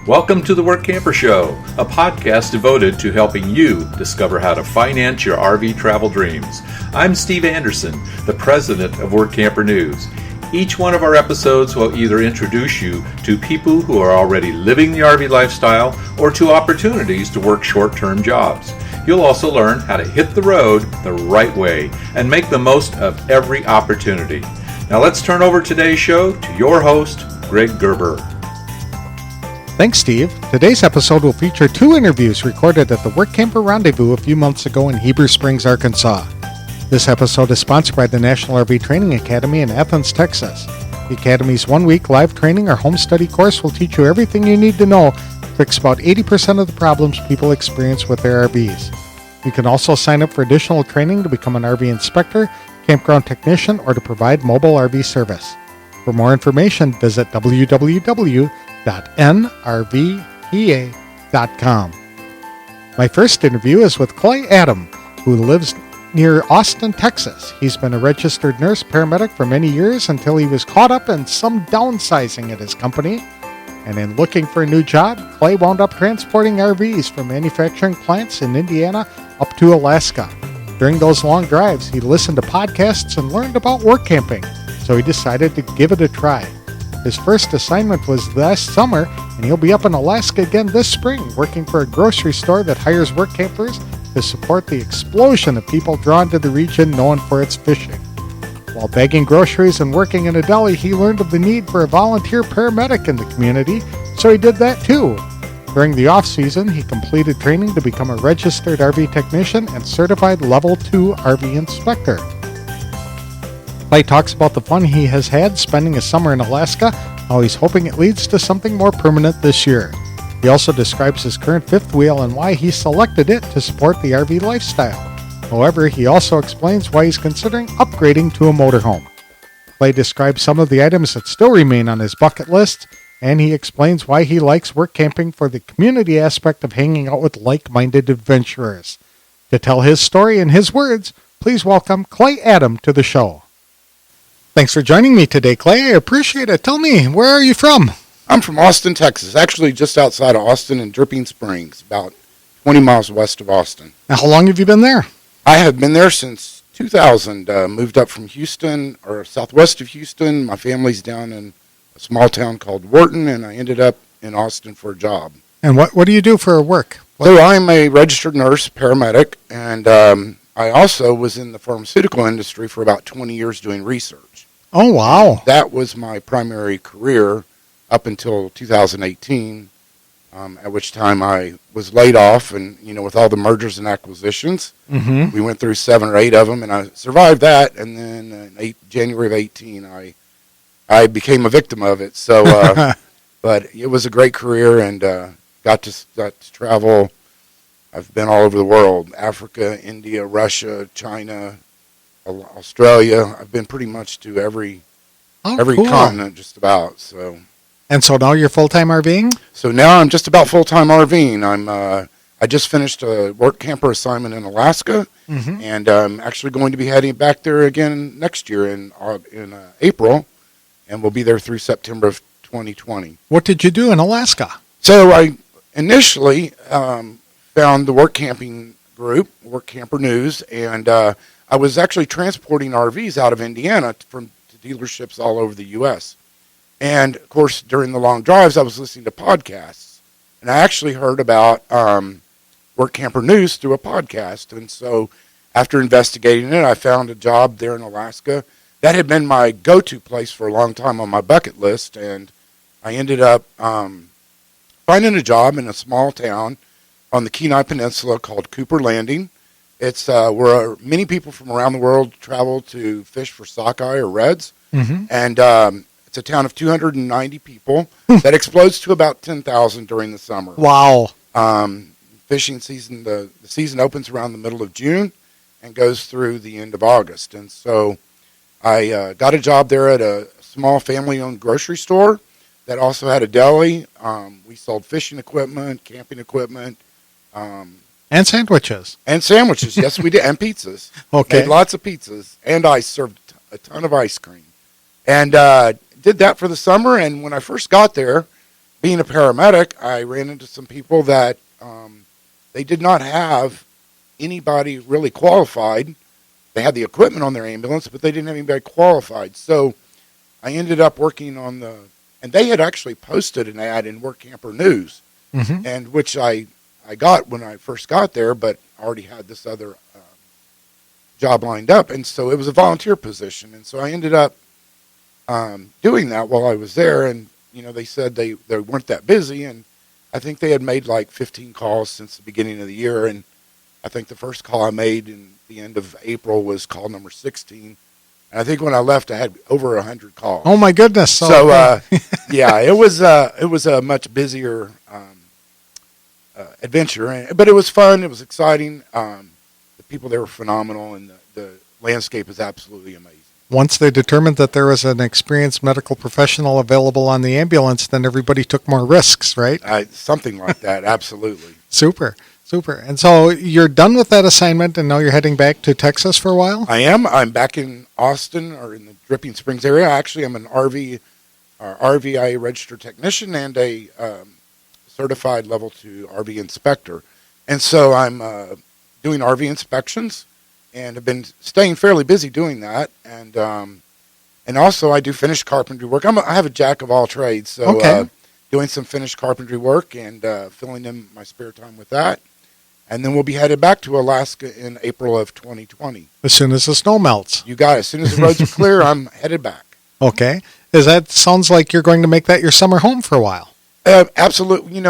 Welcome to the Workamper Show, a podcast devoted to helping you discover how to finance your RV travel dreams. I'm Steve Anderson, the president of Workamper News. Each one of our episodes will either introduce you to people who are already living the RV lifestyle or to opportunities to work short-term jobs. You'll also learn how to hit the road the right way and make the most of every opportunity. Now let's turn over today's show to your host, Greg Gerber. Thanks, Steve. Today's episode will feature two interviews recorded at the Workamper Rendezvous a few months ago in Heber Springs, Arkansas. This episode is sponsored by the National RV Training Academy in Athens, Texas. The Academy's one-week live training or home study course will teach you everything you need to know to fix about 80% of the problems people experience with their RVs. You can also sign up for additional training to become an RV inspector, campground technician, or to provide mobile RV service. For more information, visit www.nrvpa.com. My first interview is with Clay Adam, who lives near Austin, Texas. He's been a registered nurse paramedic for many years until he was caught up in some downsizing at his company. And in looking for a new job, Clay wound up transporting RVs from manufacturing plants in Indiana up to Alaska. During those long drives, he listened to podcasts and learned about workamping, so he decided to give it a try. His first assignment was last summer, and he'll be up in Alaska again this spring, working for a grocery store that hires work campers to support the explosion of people drawn to the region known for its fishing. While bagging groceries and working in a deli, he learned of the need for a volunteer paramedic in the community, so he did that too. During the off-season, he completed training to become a registered RV technician and certified Level 2 RV inspector. Clay talks about the fun he has had spending a summer in Alaska, how he's hoping it leads to something more permanent this year. He also describes his current fifth wheel and why he selected it to support the RV lifestyle. However, he also explains why he's considering upgrading to a motorhome. Clay describes some of the items that still remain on his bucket list, and he explains why he likes work camping for the community aspect of hanging out with like-minded adventurers. To tell his story in his words, please welcome Clay Adam to the show. Thanks for joining me today, Clay. I appreciate it. Tell me, where are you from? I'm from Austin, Texas, actually just outside of Austin in Dripping Springs, about 20 miles west of Austin. Now, how long have you been there? I have been there since 2000, moved up from Houston, or southwest of Houston. My family's down in a small town called Wharton, and I ended up in Austin for a job. And what do you do for work? So I'm a registered nurse, paramedic, and I also was in the pharmaceutical industry for about 20 years doing research. Oh, wow. That was my primary career up until 2018, at which time I was laid off, and with all the mergers and acquisitions, we went through 7 or 8 of them, and I survived that. And then in January of 18, I became a victim of it. So, but it was a great career, and got to travel. I've been all over the world: Africa, India, Russia, China, Australia. I've been pretty much to every cool. continent, just about. So. And so now you're full-time RVing? So now I'm just about full-time RVing. I just finished a work camper assignment in Alaska, and I'm actually going to be heading back there again next year in April, and we'll be there through September of 2020. What did you do in Alaska? So I initially found the work camping group, Workamper News, and I was actually transporting RVs out of Indiana to dealerships all over the U.S. And, of course, during the long drives, I was listening to podcasts. And I actually heard about Workamper News through a podcast. And so after investigating it, I found a job there in Alaska. That had been my go-to place for a long time on my bucket list. And I ended up finding a job in a small town on the Kenai Peninsula called Cooper Landing. It's where many people from around the world travel to fish for sockeye or reds. And it's a town of 290 people that explodes to about 10,000 during the summer. Wow. Fishing season, the season opens around the middle of June and goes through the end of August. And so I got a job there at a small family-owned grocery store that also had a deli. We sold fishing equipment, camping equipment. And sandwiches. And sandwiches, yes, we did. And pizzas. Okay. Made lots of pizzas. And I served a ton of ice cream. And did that for the summer. And when I first got there, being a paramedic, I ran into some people that they did not have anybody really qualified. They had the equipment on their ambulance, but they didn't have anybody qualified. So I ended up working on and they had actually posted an ad in Workamper News, and which I got when I first got there, but I already had this other job lined up. And so it was a volunteer position. And so I ended up doing that while I was there. And, they said they weren't that busy. And I think they had made like 15 calls since the beginning of the year. And I think the first call I made in the end of April was call number 16. And I think when I left, I had over 100 calls. Oh my goodness! So yeah, it was a much busier adventure, but it was fun. It was exciting. The people there were phenomenal, and the landscape is absolutely amazing. Once they determined that there was an experienced medical professional available on the ambulance, then everybody took more risks, right? Something like that, absolutely. Super. And so you're done with that assignment, and now you're heading back to Texas for a while? I am. I'm back in Austin, or in the Dripping Springs area. Actually, I'm an RVIA registered technician and a certified level 2 RV inspector. And so I'm doing RV inspections and have been staying fairly busy doing that. And also I do finished carpentry work. I have a jack of all trades, so doing some finished carpentry work and filling in my spare time with that. And then we'll be headed back to Alaska in April of 2020. As soon as the snow melts. You got it. As soon as the roads are clear, I'm headed back. Okay. Sounds like you're going to make that your summer home for a while. Absolutely.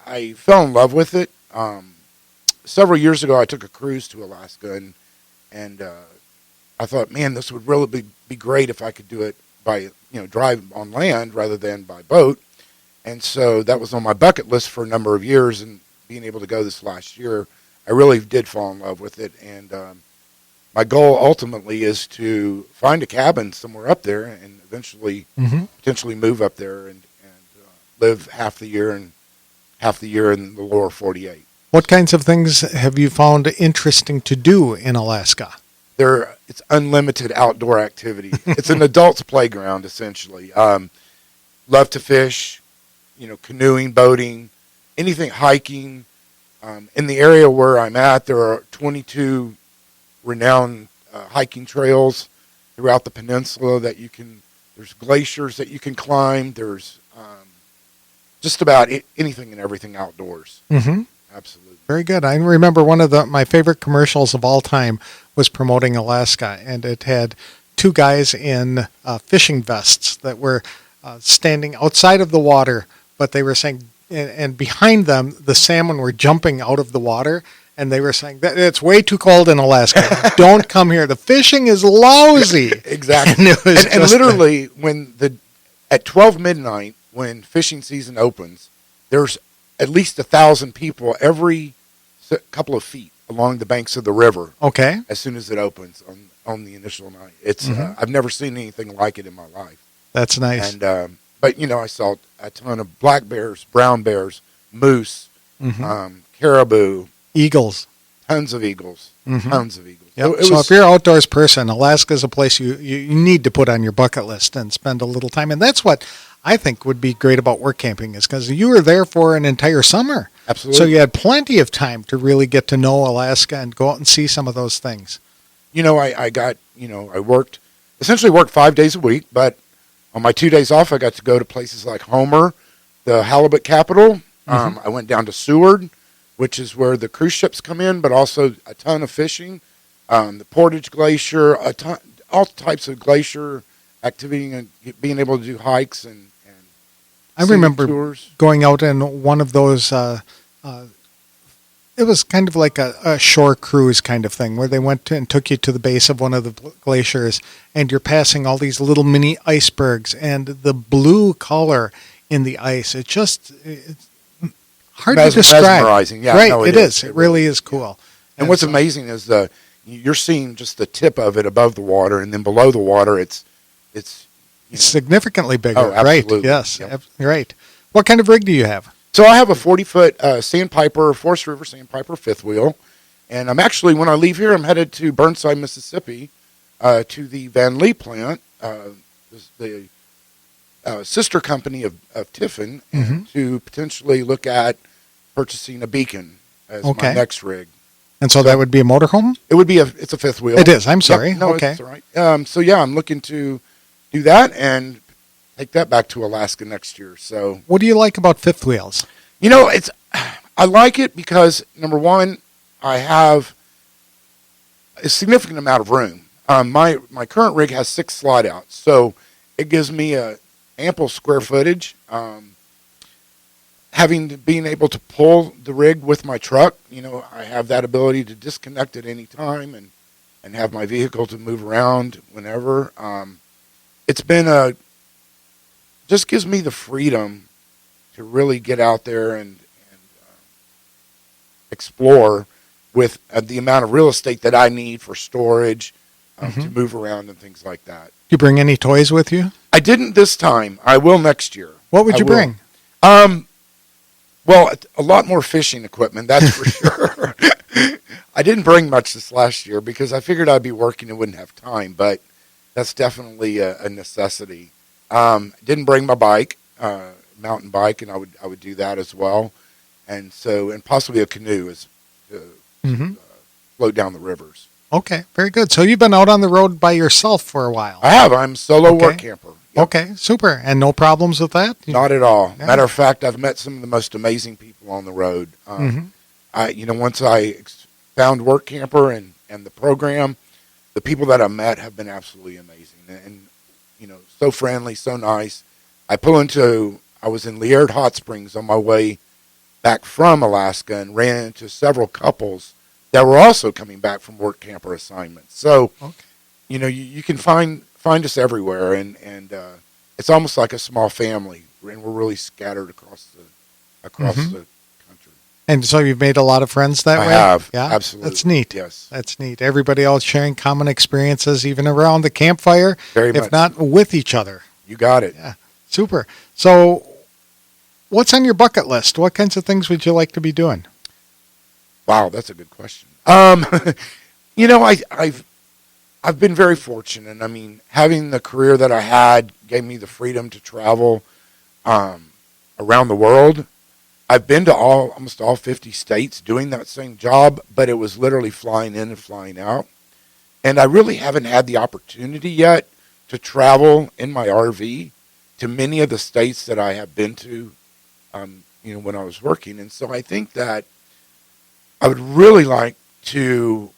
I fell in love with it. Several years ago, I took a cruise to Alaska, and I thought, man, this would really be great if I could do it by, drive on land rather than by boat. And so that was on my bucket list for a number of years, and being able to go this last year, I really did fall in love with it. And my goal ultimately is to find a cabin somewhere up there and eventually potentially move up there and live half the year in the lower 48. What kinds of things have you found interesting to do in Alaska? It's unlimited outdoor activity. It's an adult's playground, essentially. Love to fish, canoeing, boating, anything, hiking. In the area where I'm at, there are 22 renowned hiking trails throughout the peninsula there's glaciers that you can climb. There's just about anything and everything outdoors. Mm-hmm. Absolutely. Very good. I remember one of my favorite commercials of all time was promoting Alaska, and it had two guys in fishing vests that were standing outside of the water, but they were saying, and behind them, the salmon were jumping out of the water, and they were saying that it's way too cold in Alaska. Don't come here. The fishing is lousy. Exactly. And literally, at 12 midnight, when fishing season opens, there's at least 1,000 people every couple of feet along the banks of the river. Okay. As soon as it opens on the initial night, it's I've never seen anything like it in my life. That's nice. And but I saw a ton of black bears, brown bears, moose, caribou, eagles, tons of eagles, tons of eagles. Yep. So if you're an outdoors person, Alaska is a place you need to put on your bucket list and spend a little time. And that's what I think would be great about work camping, is because you were there for an entire summer. Absolutely. So you had plenty of time to really get to know Alaska and go out and see some of those things. I worked 5 days a week, but on my 2 days off, I got to go to places like Homer, the halibut capital. I went down to Seward, which is where the cruise ships come in, but also a ton of fishing. The Portage Glacier, all types of glacier activity, and being able to do hikes and I remember tours. Going out in one of those, it was kind of like a shore cruise kind of thing, where they went and took you to the base of one of the glaciers, and you're passing all these little mini icebergs, and the blue color in the ice, it's hard to describe. Mesmerizing. Yeah, right, no, it is. It really is cool. And what's amazing is you're seeing just the tip of it above the water, and then below the water, it's significantly bigger. Oh, absolutely. Right. Yes. Yep. Right. What kind of rig do you have? So I have a 40-foot Sandpiper, Forest River Sandpiper fifth wheel, and I'm actually, when I leave here, I'm headed to Burnside, Mississippi, to the Van Lee plant. The sister company of Tiffin to potentially look at purchasing a Beacon as my next rig. And so that would be a motorhome? It would be it's a fifth wheel. It is. I'm sorry. Yep, no, okay. It's all right. So yeah, I'm looking to do that and take that back to Alaska next year. So what do you like about fifth wheels? I like it because number one, I have a significant amount of room. My current rig has 6 slide outs, so it gives me a ample square footage. Being able to pull the rig with my truck, I have that ability to disconnect at any time and have my vehicle to move around whenever. It's been just gives me the freedom to really get out there and explore with the amount of real estate that I need for storage, to move around and things like that. You bring any toys with you? I didn't this time. I will next year. What would you bring? Well, a lot more fishing equipment, that's for sure. I didn't bring much this last year because I figured I'd be working and wouldn't have time, but that's definitely a necessity. Didn't bring my bike, mountain bike, and I would do that as well. And possibly a canoe to float down the rivers. Okay, very good. So you've been out on the road by yourself for a while. I have. I'm solo work camper. Yep. Okay, super. And no problems with that? Not at all. Yeah. Matter of fact, I've met some of the most amazing people on the road. Once I found Workamper and the program, the people that I met have been absolutely amazing and so friendly, so nice. I was in Liard Hot Springs on my way back from Alaska and ran into several couples that were also coming back from work camper assignments. So, you can find us everywhere, and it's almost like a small family, and we're really scattered across the country. And so you've made a lot of friends that way? I have, yeah? absolutely. That's neat. Yes. That's neat. Everybody else sharing common experiences, even around the campfire, if not with each other. You got it. Yeah, super. So what's on your bucket list? What kinds of things would you like to be doing? Wow, that's a good question. I've been very fortunate. I mean, having the career that I had gave me the freedom to travel around the world. I've been to almost all 50 states doing that same job, but it was literally flying in and flying out. And I really haven't had the opportunity yet to travel in my RV to many of the states that I have been to, when I was working. And so I think that I would really like to,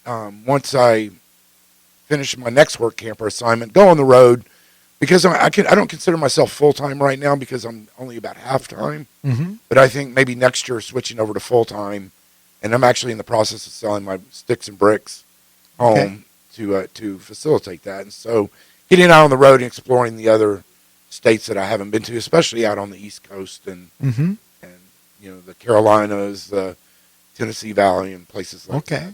once I finish my next work camper assignment, go on the road, because I don't consider myself full-time right now because I'm only about half-time. But I think maybe next year switching over to full-time, and I'm actually in the process of selling my sticks and bricks home to facilitate that. And so getting out on the road and exploring the other states that I haven't been to, especially out on the East Coast and the Carolinas, the Tennessee Valley, and places like that.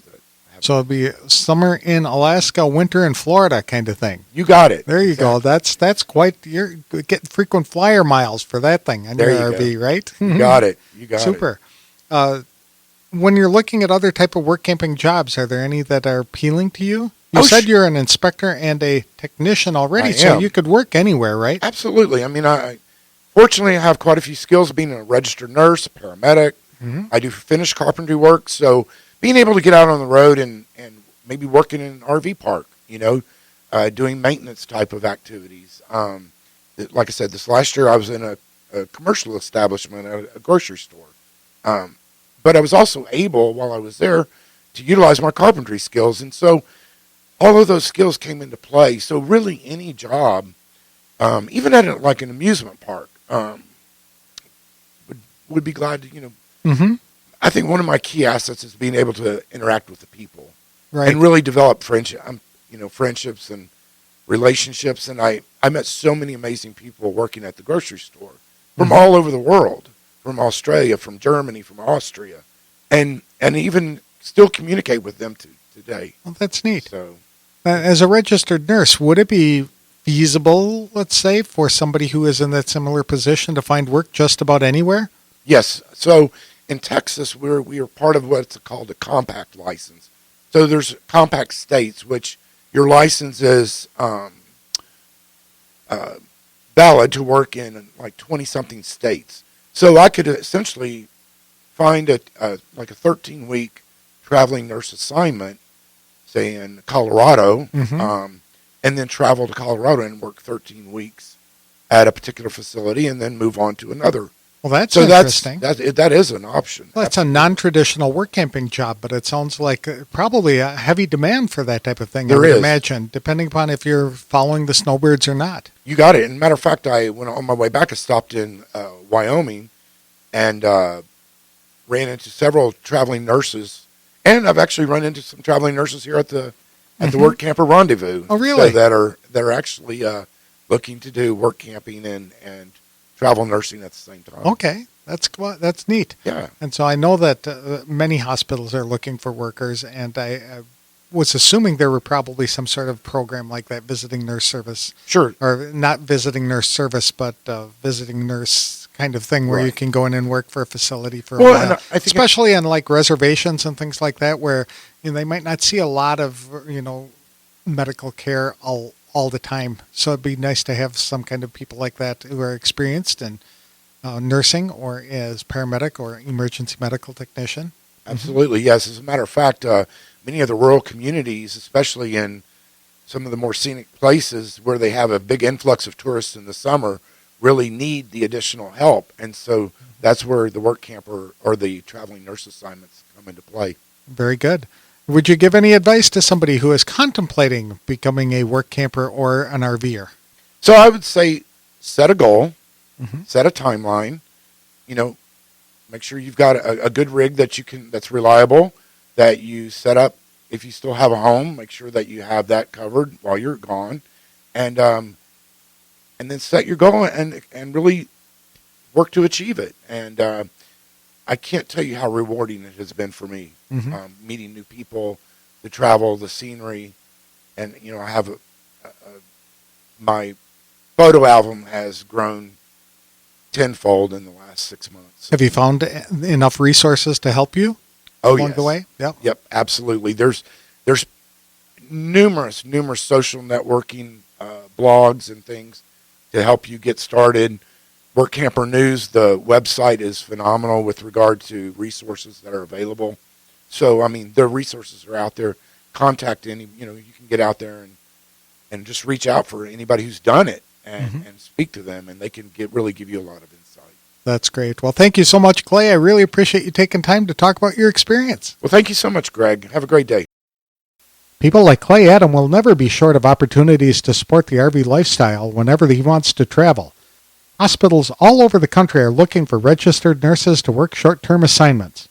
So it'd be summer in Alaska, winter in Florida kind of thing. You got it. There you go. That's quite, you're getting frequent flyer miles for that thing on your RV, right? You got it. Super. When you're looking at other type of work camping jobs, are there any that are appealing to you? You said you're an inspector and a technician already, so you could work anywhere, right? Absolutely. I mean, fortunately, I have quite a few skills, being a registered nurse, a paramedic. I do finished carpentry work, so being able to get out on the road and maybe working in an RV park, doing maintenance type of activities. Like I said, this last year I was in a commercial establishment, a grocery store. But I was also able, while I was there, to utilize my carpentry skills. And so all of those skills came into play. So really any job, even at an amusement park, would be glad to, I think one of my key assets is being able to interact with the people, and really develop friendships and relationships. And I met so many amazing people working at the grocery store from all over the world, from Australia, from Germany, from Austria, and even still communicate with them today. Well, that's neat. So, as a registered nurse, would it be feasible, let's say, for somebody who is in that similar position to find work just about anywhere? Yes. So in Texas, we are part of what's called a compact license. So there's compact states, which your license is valid to work in like 20-something states. So I could essentially find like a 13-week traveling nurse assignment, say in Colorado, and then travel to Colorado and work 13 weeks at a particular facility and then move on to another. Well, that's interesting. That is an option. Well, it's a non-traditional work camping job, but it sounds like probably a heavy demand for that type of thing. I would imagine, depending upon if you're following the snowbirds or not. You got it. And matter of fact, when on my way back, I stopped in Wyoming and ran into several traveling nurses, and I've actually run into some traveling nurses here at the Workamper Rendezvous. Oh, really? So that are actually looking to do work camping and travel nursing at the same time. Okay, that's neat. Yeah. And so I know that many hospitals are looking for workers, and I was assuming there were probably some sort of program like that, visiting nurse service. Sure. Or not visiting nurse service, but visiting nurse kind of thing where you can go in and work for a facility for a while. And I think especially on like reservations and things like that, where they might not see a lot of medical care all the time. So it'd be nice to have some kind of people like that who are experienced in nursing or as paramedic or emergency medical technician. Absolutely, yes. As a matter of fact, many of the rural communities, especially in some of the more scenic places where they have a big influx of tourists in the summer, really need the additional help. And so that's where the work camper or the traveling nurse assignments come into play. Very good. Would you give any advice to somebody who is contemplating becoming a work camper or an RVer? So I would say set a goal, set a timeline, make sure you've got a good rig that's reliable, that you set up. If you still have a home, make sure that you have that covered while you're gone, and then set your goal and really work to achieve it. And I can't tell you how rewarding it has been for me, meeting new people, the travel, the scenery, and I have my photo album has grown tenfold in the last 6 months. Have you found enough resources to help you along the way? Yep, absolutely. There's numerous social networking blogs and things to help you get started. Workamper News, the website is phenomenal with regard to resources that are available. So, I mean, the resources are out there. Contact you can get out there and just reach out for anybody who's done it and speak to them, and they can really give you a lot of insight. That's great. Well, thank you so much, Clay. I really appreciate you taking time to talk about your experience. Well, thank you so much, Greg. Have a great day. People like Clay Adam will never be short of opportunities to support the RV lifestyle whenever he wants to travel. Hospitals all over the country are looking for registered nurses to work short-term assignments.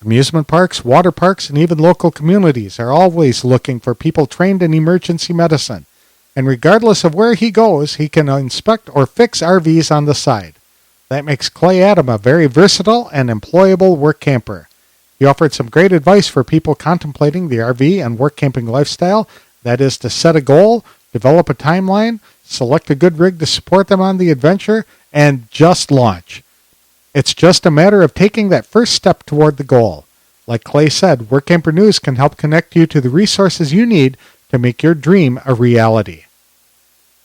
Amusement parks, water parks, and even local communities are always looking for people trained in emergency medicine. And regardless of where he goes, he can inspect or fix RVs on the side. That makes Clay Adam a very versatile and employable work camper. He offered some great advice for people contemplating the RV and work camping lifestyle. That is to set a goal, develop a timeline, select a good rig to support them on the adventure, and just launch. It's just a matter of taking that first step toward the goal. Like Clay said, Workamper News can help connect you to the resources you need to make your dream a reality.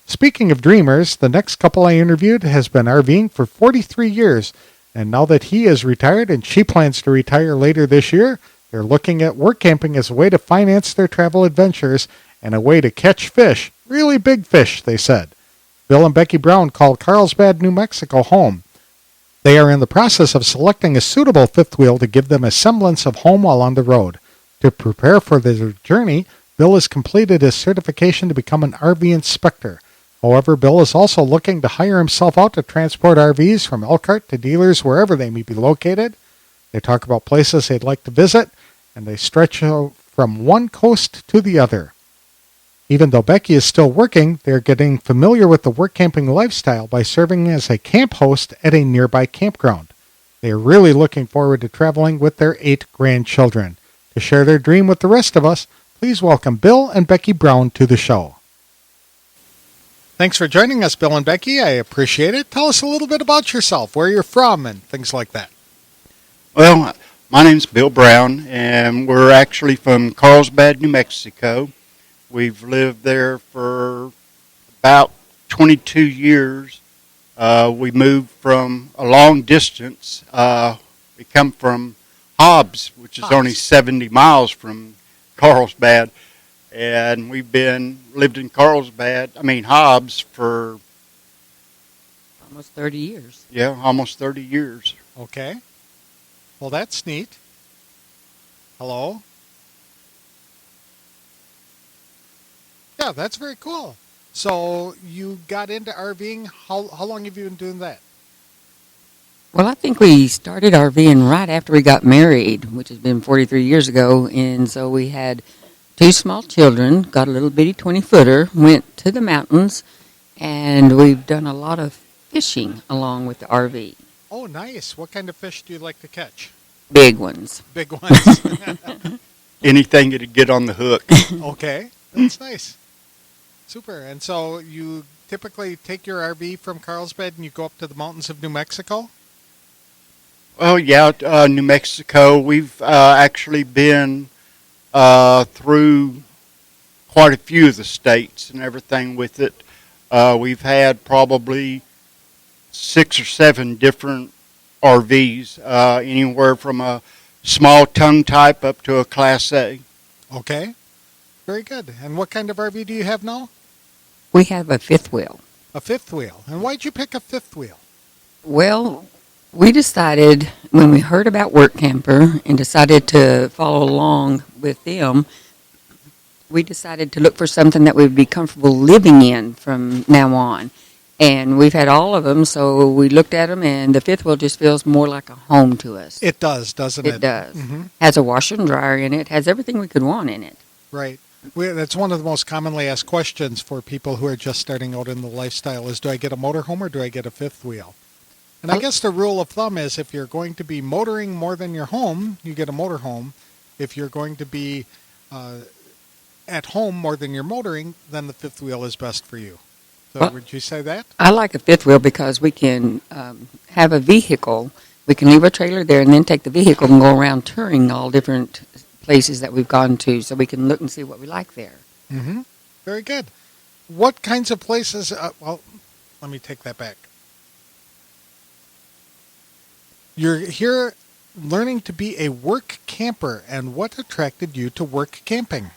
Speaking of dreamers, the next couple I interviewed has been RVing for 43 years, and now that he is retired and she plans to retire later this year, they're looking at work camping as a way to finance their travel adventures and a way to catch fish, really big fish, they said. Bill and Becky Brown call Carlsbad, New Mexico home. They are in the process of selecting a suitable fifth wheel to give them a semblance of home while on the road. To prepare for their journey, Bill has completed his certification to become an RV inspector. However, Bill is also looking to hire himself out to transport RVs from Elkhart to dealers wherever they may be located. They talk about places they'd like to visit, and they stretch from one coast to the other. Even though Becky is still working, they're getting familiar with the work camping lifestyle by serving as a camp host at a nearby campground. They are really looking forward to traveling with their 8 grandchildren. To share their dream with the rest of us, please welcome Bill and Becky Brown to the show. Thanks for joining us, Bill and Becky. I appreciate it. Tell us a little bit about yourself, where you're from, and things like that. Well, my name's Bill Brown, and we're actually from Carlsbad, New Mexico. We've lived there for about 22 years, We moved from a long distance. We come from Hobbs, which is only 70 miles from Carlsbad, and we've lived in Hobbs for almost 30 years. Yeah, almost 30 years. Okay. Well, that's neat. Hello? Yeah, that's very cool. So you got into RVing. How long have you been doing that? Well, I think we started RVing right after we got married, which has been 43 years ago. And so we had 2 small children, got a little bitty 20-footer, went to the mountains, and we've done a lot of fishing along with the RV. Oh, nice. What kind of fish do you like to catch? Big ones. Big ones. Anything that'd get on the hook. Okay, that's nice. Super. And so you typically take your RV from Carlsbad and you go up to the mountains of New Mexico? Well, yeah, New Mexico. We've actually been through quite a few of the states and everything with it. We've had probably 6 or 7 different RVs, anywhere from a small tongue type up to a Class A. Okay, very good. And what kind of RV do you have now? We have a 5th wheel. A 5th wheel. And why'd you pick a 5th wheel? Well, we decided when we heard about Workamper and decided to follow along with them, we decided to look for something that we'd be comfortable living in from now on. And we've had all of them, so we looked at them, and the 5th wheel just feels more like a home to us. It does, doesn't it? It does. Mm-hmm. Has a washer and dryer in it, has everything we could want in it. Right. That's one of the most commonly asked questions for people who are just starting out in the lifestyle is, do I get a motorhome or do I get a 5th wheel? And I guess the rule of thumb is if you're going to be motoring more than your home, you get a motorhome. If you're going to be at home more than you're motoring, then the 5th wheel is best for you. So Well, would you say that? I like a 5th wheel because we can have a vehicle. We can leave our trailer there and then take the vehicle and go around touring all different places that we've gone to so we can look and see what we like there. Mm-hmm. Very good. What kinds of places, well, let me take that back. You're here learning to be a work camper, and what attracted you to work camping?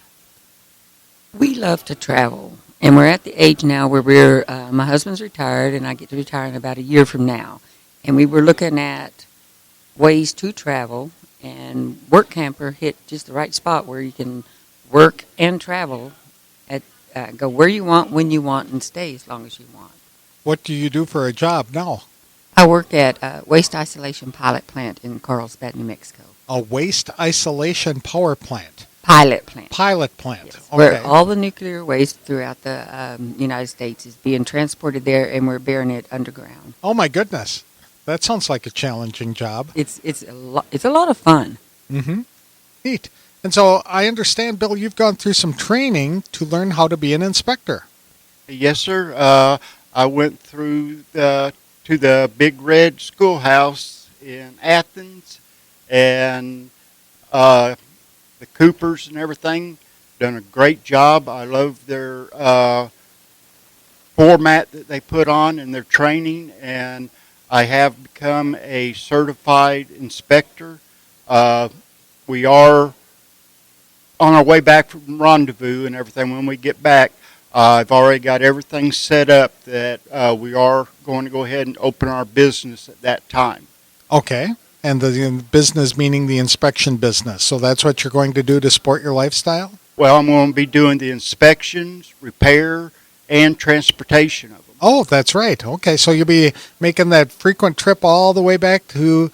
We love to travel, and we're at the age now where my husband's retired, and I get to retire in about a year from now. And we were looking at ways to travel, and Workamper hit just the right spot where you can work and travel, go where you want, when you want, and stay as long as you want. What do you do for a job now? I work at a waste isolation pilot plant in Carlsbad, New Mexico. A waste isolation power plant. Pilot plant. Pilot plant. Yes. Okay. Where all the nuclear waste throughout the United States is being transported there, and we're burying it underground. Oh my goodness, that sounds like a challenging job. It's a lot of fun. Mm-hmm. Neat. And so I understand, Bill, you've gone through some training to learn how to be an inspector. Yes, sir. I went through to the Big Red Schoolhouse in Athens, and the Coopers and everything. Done a great job. I love their format that they put on and their training, and I have become a certified inspector. We are on our way back from rendezvous and everything. When we get back, I've already got everything set up that we are going to go ahead and open our business at that time. Okay. And the business meaning the inspection business. So that's what you're going to do to support your lifestyle? Well, I'm going to be doing the inspections, repair, and transportation of them. Oh, that's right. Okay, so you'll be making that frequent trip all the way back to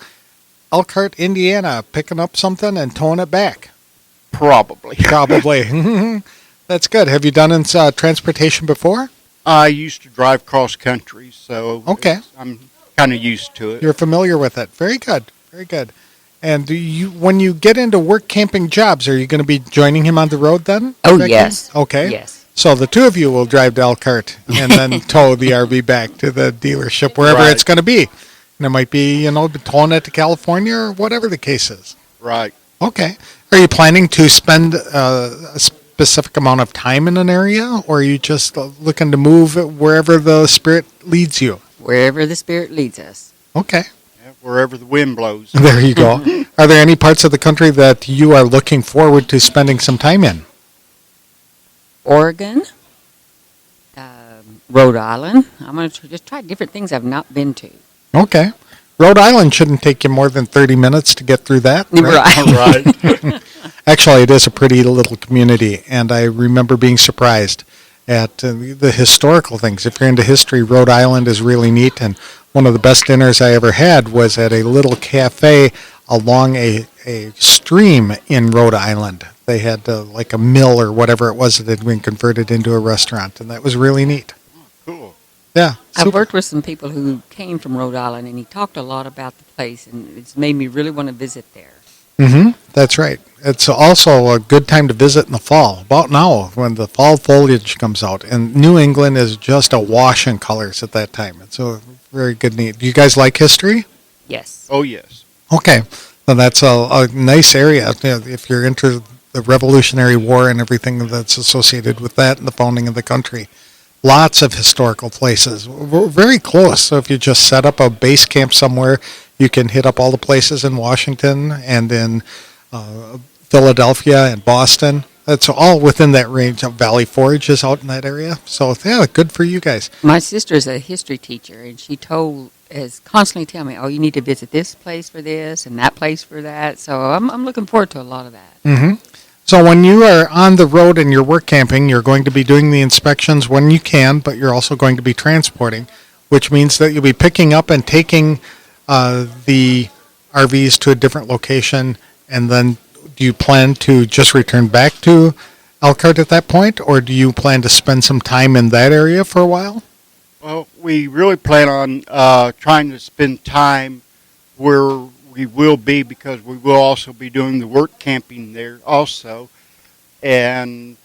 Elkhart, Indiana, picking up something and towing it back. Probably. Probably. That's good. Have you done transportation before? I used to drive cross country, so okay. I'm kind of used to it. You're familiar with it. Very good. Very good. And when you get into work camping jobs, are you going to be joining him on the road then? Oh, Becky? yes. Okay. Yes. So the two of you will drive to Elkhart and then tow the RV back to the dealership, wherever Right. it's going to be. And it might be, towing it to California or whatever the case is. Right. Okay. Are you planning to spend a specific amount of time in an area, or are you just looking to move wherever the spirit leads you? wherever the Spirit leads us. Okay. Yeah, wherever the wind blows. There you go. Are there any parts of the country that you are looking forward to spending some time in? Oregon, Rhode Island. I'm going to just try different things I've not been to. Okay. Rhode Island shouldn't take you more than 30 minutes to get through that. Right? Right. Actually, it is a pretty little community, and I remember being surprised at the historical things. If you're into history, Rhode Island is really neat, and one of the best dinners I ever had was at a little cafe along a stream in Rhode Island. They had like a mill or whatever it was that had been converted into a restaurant, and that was really neat. Cool. Yeah. I've super. worked with some people who came from Rhode Island, and he talked a lot about the place, and it's made me really want to visit there. Mm-hmm. That's right. It's also a good time to visit in the fall, about now when the fall foliage comes out. And New England is just awash in colors at that time. It's a very good need. Do you guys like history? Yes. Oh, yes. Okay. Then that's a nice area. If you're into the Revolutionary War and everything that's associated with that and the founding of the country. Lots of historical places. We're very close. So if you just set up a base camp somewhere, you can hit up all the places in Washington and in Philadelphia and Boston. That's all within that range. Valley Forge is out in that area. So, yeah, good for you guys. My sister is a history teacher, and she is constantly telling me, oh, you need to visit this place for this and that place for that. So I'm looking forward to a lot of that. Mm-hmm. So when you are on the road and you're work camping, you're going to be doing the inspections when you can, but you're also going to be transporting, which means that you'll be picking up and taking the RVs to a different location, and then do you plan to just return back to Elkhart at that point, or do you plan to spend some time in that area for a while? Well, we really plan on trying to spend time where we will be, because we will also be doing the work camping there also. And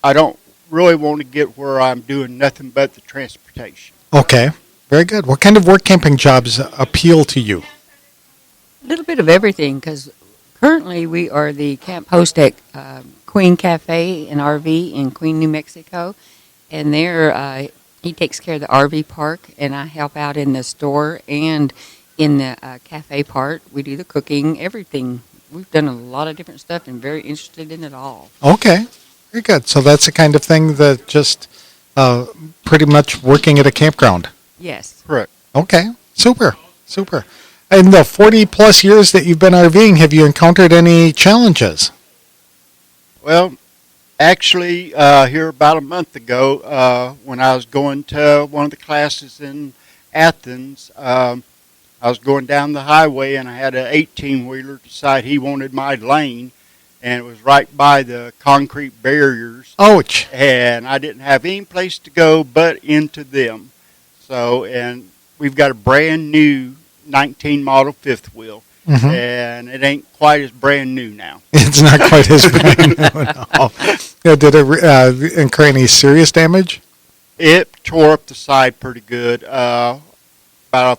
I don't really want to get where I'm doing nothing but the transportation. Okay, very good. What kind of work camping jobs appeal to you? A little bit of everything, because currently we are the camp host at Queen Cafe and RV in Queen, New Mexico. And there he takes care of the RV park, and I help out in the store and in the cafe part. We do the cooking, everything. We've done a lot of different stuff and very interested in it all. Okay, very good. So that's the kind of thing that just pretty much working at a campground. Yes. Correct. Okay, super. In the 40-plus years that you've been RVing, have you encountered any challenges? Well, actually, here about a month ago, when I was going to one of the classes in Athens, I was going down the highway, and I had an 18-wheeler decide he wanted my lane, and it was right by the concrete barriers. Ouch. And I didn't have any place to go but into them. So, and we've got a brand new 19 model fifth wheel, and it ain't quite as brand new now. It's not quite as brand new now. Did it incur any serious damage? It tore up the side pretty good, about a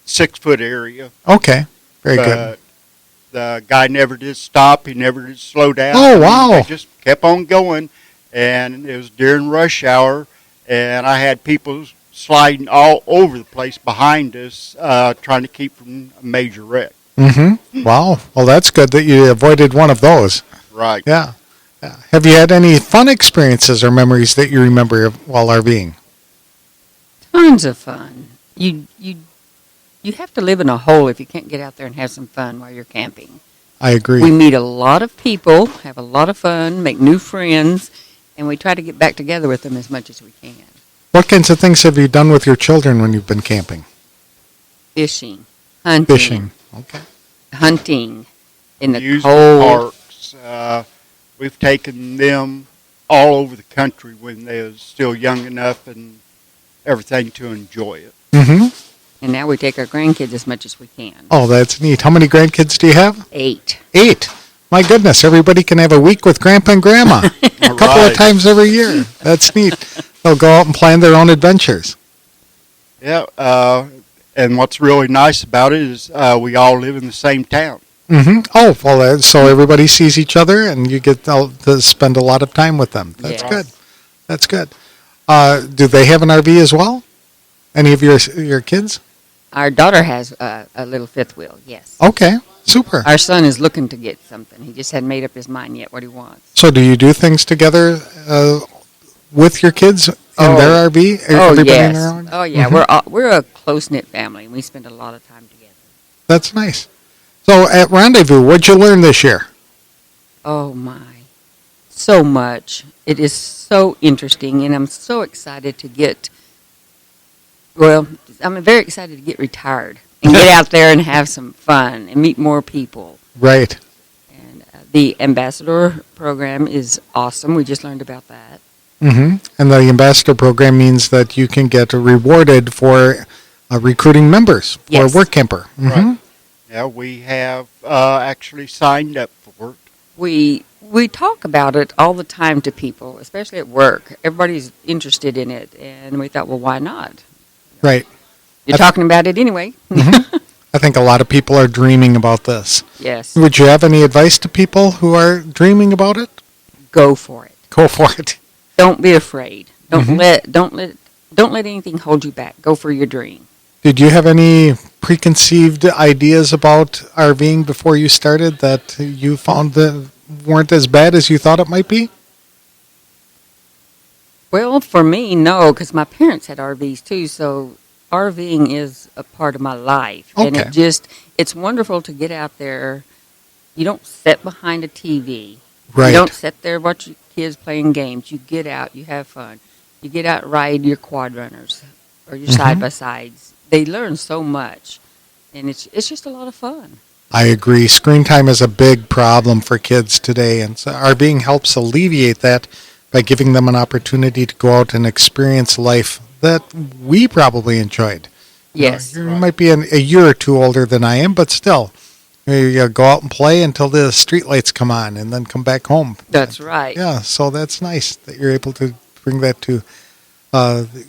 6-foot area. Okay, very good. The guy never did stop. He never did slow down. Oh, wow. He just kept on going, and it was during rush hour, and I had people sliding all over the place behind us, trying to keep from a major wreck. Mm-hmm. Wow. Well, that's good that you avoided one of those. Right. Yeah. Have you had any fun experiences or memories that you remember while RVing? Tons of fun. You have to live in a hole if you can't get out there and have some fun while you're camping. I agree. We meet a lot of people, have a lot of fun, make new friends, and we try to get back together with them as much as we can. What kinds of things have you done with your children when you've been camping? Fishing, hunting. Fishing. Okay. Hunting in the Amusement cold. parks. We've taken them all over the country when they was still young enough and everything to enjoy it. Mm-hmm. And now we take our grandkids as much as we can. Oh, that's neat. How many grandkids do you have? 8. 8. My goodness, everybody can have a week with Grandpa and Grandma. A couple of times every year. That's neat. They'll go out and plan their own adventures. Yeah, and what's really nice about it is we all live in the same town. Mm-hmm. Oh, well, so everybody sees each other, and you get to spend a lot of time with them. That's Yes. good. That's good. Do they have an RV as well? Any of your kids? Our daughter has a little fifth wheel, yes. Okay, super. Our son is looking to get something. He just hadn't made up his mind yet what he wants. So do you do things together with your kids in their RV? Everybody yes. in their own? Oh, yeah. Mhm. We're a close-knit family, and we spend a lot of time together. That's nice. So at Rendezvous, what'd you learn this year? Oh, my. So much. It is so interesting, and I'm so excited to get, well, I'm very excited to get retired and get out there and have some fun and meet more people. Right. And the ambassador program is awesome. We just learned about that. Mm-hmm. And the ambassador program means that you can get rewarded for recruiting members for Yes. Workamper. Mm-hmm. Right. Yeah, we have actually signed up for it. We talk about it all the time to people, especially at work. Everybody's interested in it, and we thought, well, why not? Right. You're talking about it anyway. Mm-hmm. I think a lot of people are dreaming about this. Yes. Would you have any advice to people who are dreaming about it? Go for it. Go for it. Don't be afraid. Mhm. Don't let anything hold you back. Go for your dream. Did you have any preconceived ideas about RVing before you started that you found that weren't as bad as you thought it might be? Well, for me, no, because my parents had RVs too, so RVing is a part of my life. And Okay. it's wonderful to get out there. You don't sit behind a TV. Right. You don't sit there watch your kids playing games. You get out, you have fun. You get out, ride your quad runners or your Mhm. side-by-sides. They learn so much, and it's just a lot of fun. I agree. Screen time is a big problem for kids today, and so RVing helps alleviate that by giving them an opportunity to go out and experience life that we probably enjoyed. Yes. You might be a year or two older than I am, but still, you go out and play until the streetlights come on and then come back home. That's right. Yeah, so that's nice that you're able to bring that to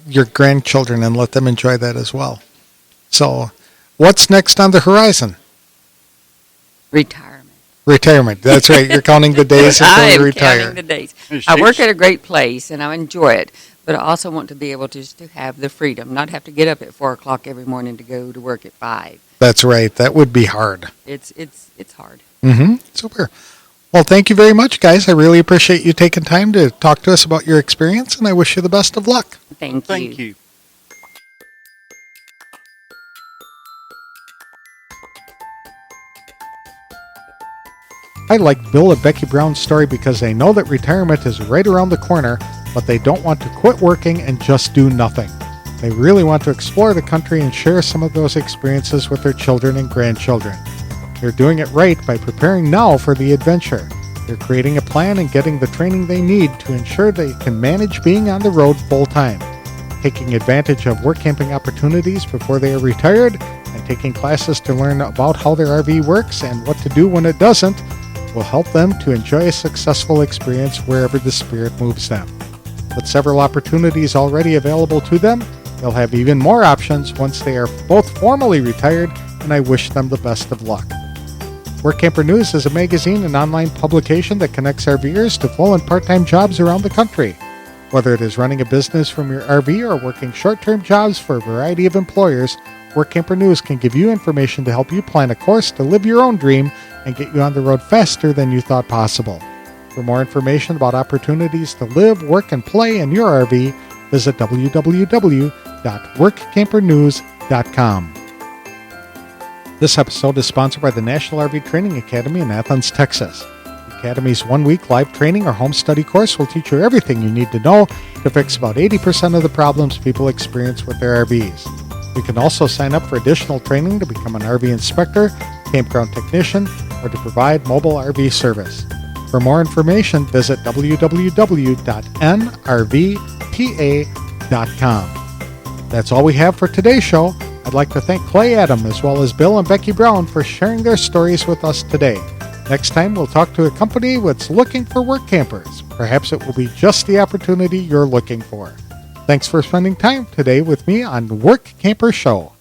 your grandchildren and let them enjoy that as well. So what's next on the horizon? Retirement. Retirement. That's right. You're counting the days I until you am retire. counting the days. She's- I work at a great place, and I enjoy it. But I also want to be able to just to have the freedom, not have to get up at 4 o'clock every morning to go to work at 5. That's right. That would be hard. It's hard. Mm-hmm. Super. Well, thank you very much, guys. I really appreciate you taking time to talk to us about your experience, and I wish you the best of luck. Thank Thank you. I like Bill and Becky Brown's story because they know that retirement is right around the corner, but they don't want to quit working and just do nothing. They really want to explore the country and share some of those experiences with their children and grandchildren. They're doing it right by preparing now for the adventure. They're creating a plan and getting the training they need to ensure they can manage being on the road full time, taking advantage of work camping opportunities before they are retired, and taking classes to learn about how their RV works and what to do when it doesn't will help them to enjoy a successful experience wherever the spirit moves them. With several opportunities already available to them, they'll have even more options once they are both formally retired, and I wish them the best of luck. Workamper News is a magazine and online publication that connects RVers to full and part-time jobs around the country. Whether it is running a business from your RV or working short-term jobs for a variety of employers, Workamper News can give you information to help you plan a course to live your own dream and get you on the road faster than you thought possible. For more information about opportunities to live, work, and play in your RV, visit www.workampernews.com. This episode is sponsored by the National RV Training Academy in Athens, Texas. The Academy's one-week live training or home study course will teach you everything you need to know to fix about 80% of the problems people experience with their RVs. You can also sign up for additional training to become an RV inspector, campground technician, or to provide mobile RV service. For more information, visit www.nrvpa.com. That's all we have for today's show. I'd like to thank Clay Adam as well as Bill and Becky Brown for sharing their stories with us today. Next time, we'll talk to a company that's looking for work campers. Perhaps it will be just the opportunity you're looking for. Thanks for spending time today with me on Work Camper Show.